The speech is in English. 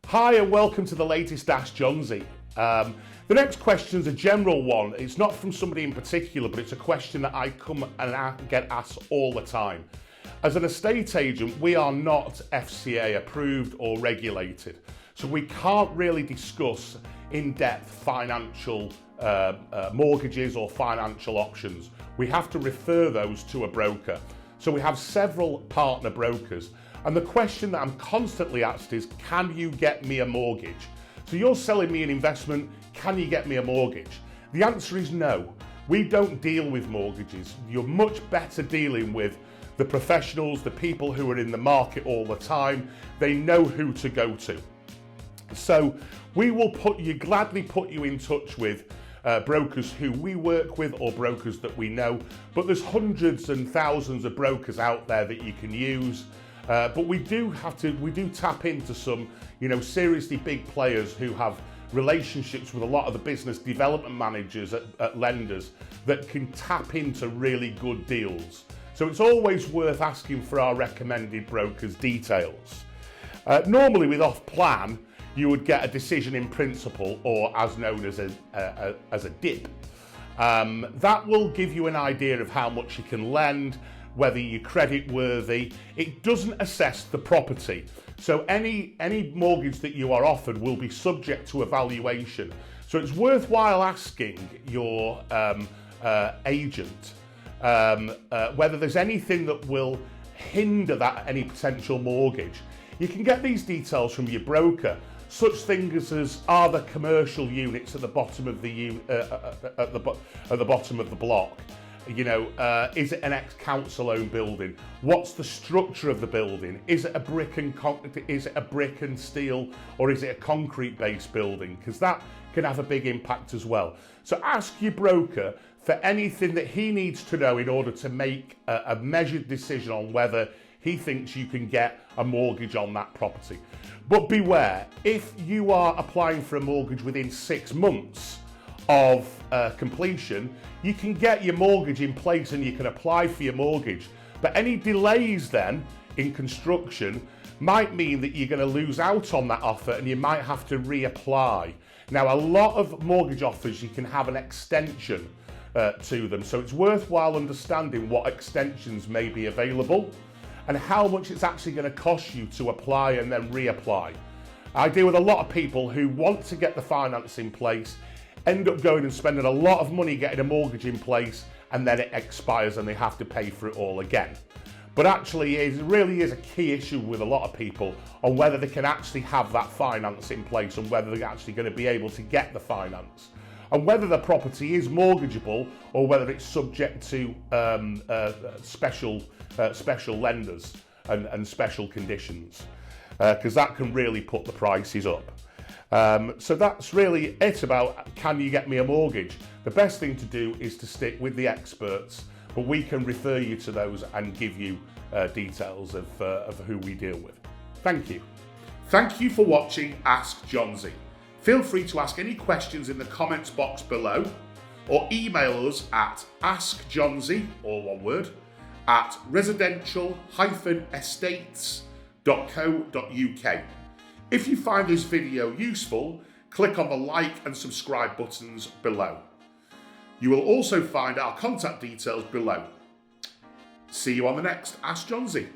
Hi and welcome to the latest Ask Johnsy. The next question is a general one. It's not from somebody in particular, but it's a question that I come and get asked all the time. As an estate agent, we are not FCA approved or regulated, so we can't really discuss in-depth financial mortgages or financial options. We have to refer those to a broker. So we have several partner brokers, and the question that I'm constantly asked is, can you get me a mortgage? So you're selling me an investment, can you get me a mortgage? The answer is no. We don't deal with mortgages. You're much better dealing with the professionals, the people who are in the market all the time. They know who to go to. So we will gladly put you in touch with brokers who we work with or brokers that we know, but there's hundreds and thousands of brokers out there that you can use. But we do tap into some, seriously big players who have relationships with a lot of the business development managers at lenders that can tap into really good deals. So it's always worth asking for our recommended brokers' details. Normally with off-plan, you would get a decision in principle, or as known as a DIP. That will give you an idea of how much you can lend, whether you're credit worthy. It doesn't assess the property. So any mortgage that you are offered will be subject to evaluation. So it's worthwhile asking your agent whether there's anything that will hinder any potential mortgage. You can get these details from your broker. Such things as, are the commercial units at the bottom of the bottom of the block? Is it an ex-council owned building? What's the structure of the building? Is it a brick and steel, or is it a concrete based building? Because that can have a big impact as well. So ask your broker for anything that he needs to know in order to make a measured decision on whether he thinks you can get a mortgage on that property. But beware, if you are applying for a mortgage within 6 months of completion, you can get your mortgage in place and you can apply for your mortgage. But any delays then in construction might mean that you're going to lose out on that offer and you might have to reapply. Now, a lot of mortgage offers, you can have an extension to them. So it's worthwhile understanding what extensions may be available and how much it's actually going to cost you to apply and then reapply. I deal with a lot of people who want to get the finance in place, end up going and spending a lot of money getting a mortgage in place, and then it expires and they have to pay for it all again. But actually, it really is a key issue with a lot of people on whether they can actually have that finance in place and whether they're actually going to be able to get the finance, and whether the property is mortgageable or whether it's subject to special lenders and special conditions, because that can really put the prices up. So that's really it about, can you get me a mortgage? The best thing to do is to stick with the experts, but we can refer you to those and give you details of who we deal with. Thank you. Thank you for watching Ask Johnsy. Feel free to ask any questions in the comments box below, or email us at askjohnsy, all one word, at residential-estates.co.uk. If you find this video useful, click on the like and subscribe buttons below. You will also find our contact details below. See you on the next Ask Johnsy.